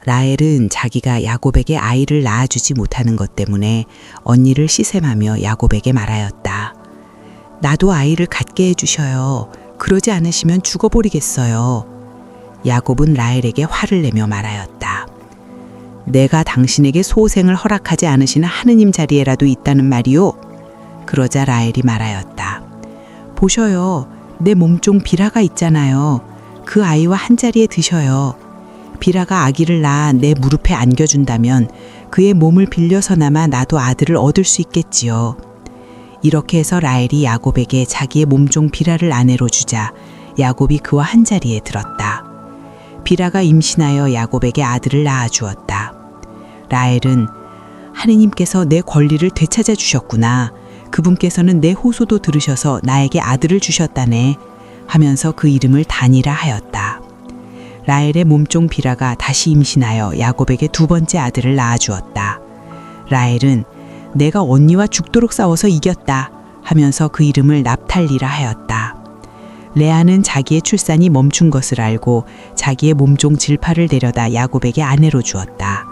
라헬은 자기가 야곱에게 아이를 낳아주지 못하는 것 때문에 언니를 시샘하며 야곱에게 말하였다. 나도 아이를 갖게 해주셔요. 그러지 않으시면 죽어버리겠어요. 야곱은 라헬에게 화를 내며 말하였다. 내가 당신에게 소생을 허락하지 않으시는 하느님 자리에라도 있다는 말이요? 그러자 라헬이 말하였다. 보셔요. 내 몸종 비라가 있잖아요. 그 아이와 한 자리에 드셔요. 비라가 아기를 낳아 내 무릎에 안겨준다면 그의 몸을 빌려서나마 나도 아들을 얻을 수 있겠지요. 이렇게 해서 라헬이 야곱에게 자기의 몸종 비라를 아내로 주자 야곱이 그와 한 자리에 들었다. 비라가 임신하여 야곱에게 아들을 낳아주었다. 라헬은 하느님께서 내 권리를 되찾아 주셨구나. 그분께서는 내 호소도 들으셔서 나에게 아들을 주셨다네 하면서 그 이름을 단이라 하였다. 라헬의 몸종 비라가 다시 임신하여 야곱에게 두 번째 아들을 낳아주었다. 라헬은 내가 언니와 죽도록 싸워서 이겼다 하면서 그 이름을 납탈리라 하였다. 레아는 자기의 출산이 멈춘 것을 알고 자기의 몸종 질파를 데려다 야곱에게 아내로 주었다.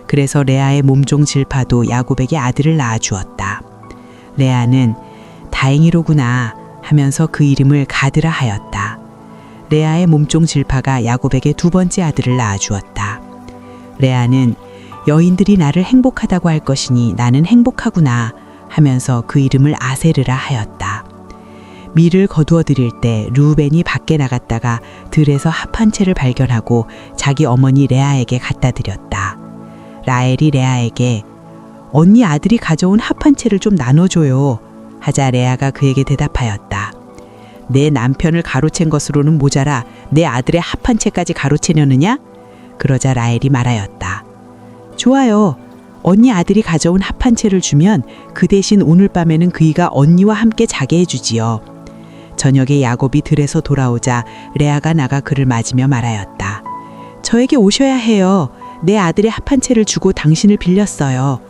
그래서 레아의 몸종 질파도 야곱에게 아들을 낳아주었다. 레아는 다행이로구나 하면서 그 이름을 가드라 하였다. 레아의 몸종 질파가 야곱에게 두 번째 아들을 낳아주었다. 레아는 여인들이 나를 행복하다고 할 것이니 나는 행복하구나 하면서 그 이름을 아세르라 하였다. 밀을 거두어 드릴 때 르우벤이 밖에 나갔다가 들에서 합 한 채를 발견하고 자기 어머니 레아에게 갖다 드렸다. 라헬이 레아에게 언니 아들이 가져온 합 한 채를 좀 나눠줘요 하자 레아가 그에게 대답하였다. 내 남편을 가로챈 것으로는 모자라 내 아들의 합 한 채까지 가로채려느냐? 그러자 라헬이 말하였다. 좋아요. 언니 아들이 가져온 합 한 채를 주면 그 대신 오늘 밤에는 그이가 언니와 함께 자게 해주지요. 저녁에 야곱이 들에서 돌아오자 레아가 나가 그를 맞으며 말하였다. 저에게 오셔야 해요. 내 아들의 합 한 채를 주고 당신을 빌렸어요.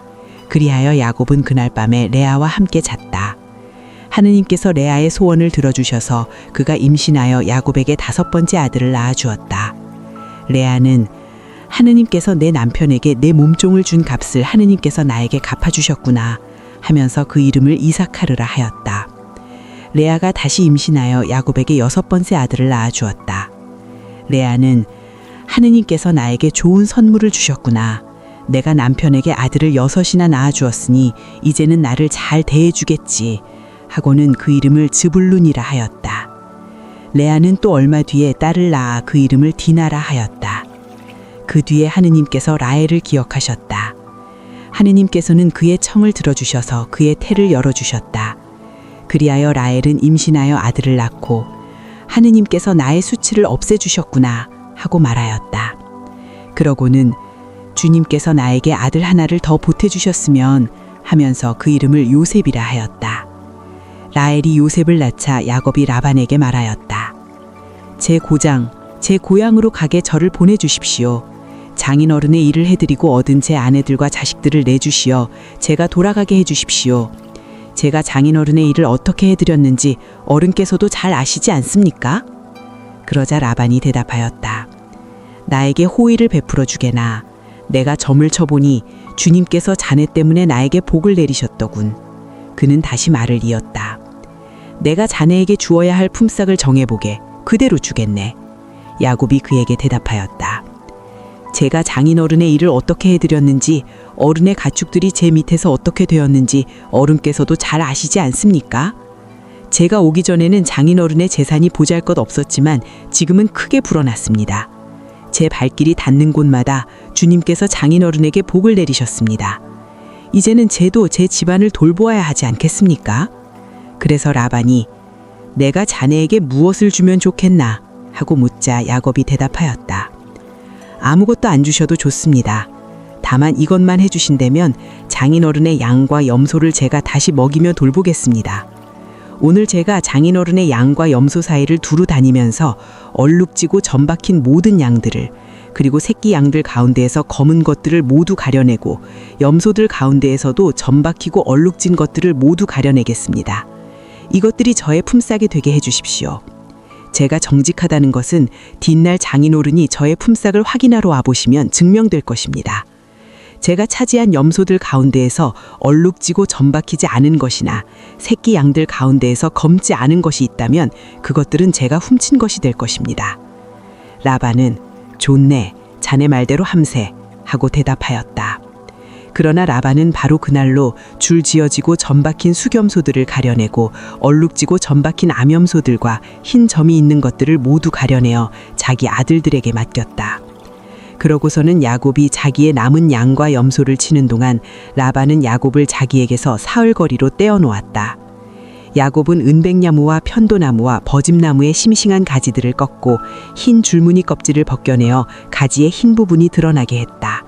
그리하여 야곱은 그날 밤에 레아와 함께 잤다. 하느님께서 레아의 소원을 들어주셔서 그가 임신하여 야곱에게 다섯 번째 아들을 낳아주었다. 레아는 하느님께서 내 남편에게 내 몸종을 준 값을 하느님께서 나에게 갚아주셨구나 하면서 그 이름을 이사카르라 하였다. 레아가 다시 임신하여 야곱에게 여섯 번째 아들을 낳아주었다. 레아는 하느님께서 나에게 좋은 선물을 주셨구나. 내가 남편에게 아들을 여섯이나 낳아주었으니 이제는 나를 잘 대해주겠지 하고는 그 이름을 즈불룬이라 하였다. 레아는 또 얼마 뒤에 딸을 낳아 그 이름을 디나라 하였다. 그 뒤에 하느님께서 라헬을 기억하셨다. 하느님께서는 그의 청을 들어주셔서 그의 태를 열어주셨다. 그리하여 라헬은 임신하여 아들을 낳고 하느님께서 나의 수치를 없애주셨구나 하고 말하였다. 그러고는 주님께서 나에게 아들 하나를 더 보태주셨으면 하면서 그 이름을 요셉이라 하였다. 라헬이 요셉을 낳자 야곱이 라반에게 말하였다. 제 고장, 제 고향으로 가게 저를 보내주십시오. 장인어른의 일을 해드리고 얻은 제 아내들과 자식들을 내주시어 제가 돌아가게 해주십시오. 제가 장인어른의 일을 어떻게 해드렸는지 어른께서도 잘 아시지 않습니까? 그러자 라반이 대답하였다. 나에게 호의를 베풀어 주게나. 내가 점을 쳐보니 주님께서 자네 때문에 나에게 복을 내리셨더군. 그는 다시 말을 이었다. 내가 자네에게 주어야 할 품삯을 정해보게. 그대로 주겠네. 야곱이 그에게 대답하였다. 제가 장인어른의 일을 어떻게 해드렸는지, 어른의 가축들이 제 밑에서 어떻게 되었는지 어른께서도 잘 아시지 않습니까? 제가 오기 전에는 장인어른의 재산이 보잘것 없었지만 지금은 크게 불어났습니다. 제 발길이 닿는 곳마다 주님께서 장인어른에게 복을 내리셨습니다. 이제는 쟤도 제 집안을 돌보아야 하지 않겠습니까? 그래서 라반이 내가 자네에게 무엇을 주면 좋겠나? 하고 묻자 야곱이 대답하였다. 아무것도 안 주셔도 좋습니다. 다만 이것만 해주신다면 장인어른의 양과 염소를 제가 다시 먹이며 돌보겠습니다. 오늘 제가 장인어른의 양과 염소 사이를 두루 다니면서 얼룩지고 점 박힌 모든 양들을, 그리고 새끼 양들 가운데에서 검은 것들을 모두 가려내고 염소들 가운데에서도 점 박히고 얼룩진 것들을 모두 가려내겠습니다. 이것들이 저의 품삯이 되게 해주십시오. 제가 정직하다는 것은 뒷날 장인어른이 저의 품삯을 확인하러 와보시면 증명될 것입니다. 제가 차지한 염소들 가운데에서 얼룩지고 점박히지 않은 것이나 새끼 양들 가운데에서 검지 않은 것이 있다면 그것들은 제가 훔친 것이 될 것입니다. 라반은 좋네, 자네 말대로 함세 하고 대답하였다. 그러나 라반은 바로 그날로 줄지어지고 점박힌 수겸소들을 가려내고 얼룩지고 점박힌 암염소들과 흰 점이 있는 것들을 모두 가려내어 자기 아들들에게 맡겼다. 그러고서는 야곱이 자기의 남은 양과 염소를 치는 동안 라반은 야곱을 자기에게서 사흘거리로 떼어놓았다. 야곱은 은백나무와 편도나무와 버짐나무의 싱싱한 가지들을 꺾고 흰 줄무늬 껍질을 벗겨내어 가지의 흰 부분이 드러나게 했다.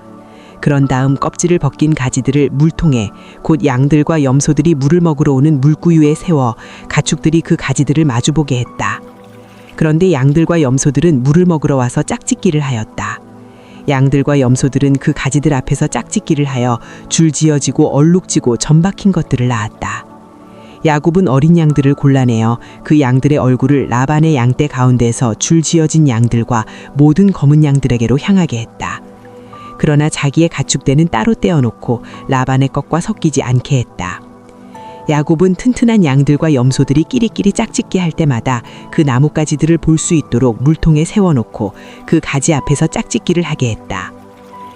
그런 다음 껍질을 벗긴 가지들을 물통에, 곧 양들과 염소들이 물을 먹으러 오는 물구유에 세워 가축들이 그 가지들을 마주보게 했다. 그런데 양들과 염소들은 물을 먹으러 와서 짝짓기를 하였다. 양들과 염소들은 그 가지들 앞에서 짝짓기를 하여 줄지어지고 얼룩지고 점박힌 것들을 낳았다. 야곱은 어린 양들을 골라내어 그 양들의 얼굴을 라반의 양떼 가운데에서 줄지어진 양들과 모든 검은 양들에게로 향하게 했다. 그러나 자기의 가축대는 따로 떼어놓고 라반의 것과 섞이지 않게 했다. 야곱은 튼튼한 양들과 염소들이 끼리끼리 짝짓기 할 때마다 그 나뭇가지들을 볼 수 있도록 물통에 세워놓고 그 가지 앞에서 짝짓기를 하게 했다.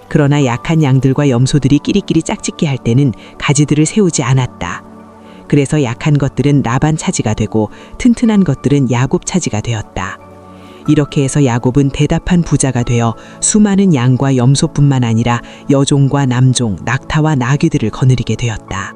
그러나 약한 양들과 염소들이 끼리끼리 짝짓기 할 때는 가지들을 세우지 않았다. 그래서 약한 것들은 라반 차지가 되고 튼튼한 것들은 야곱 차지가 되었다. 이렇게 해서 야곱은 대답한 부자가 되어 수많은 양과 염소뿐만 아니라 여종과 남종, 낙타와 나귀들을 거느리게 되었다.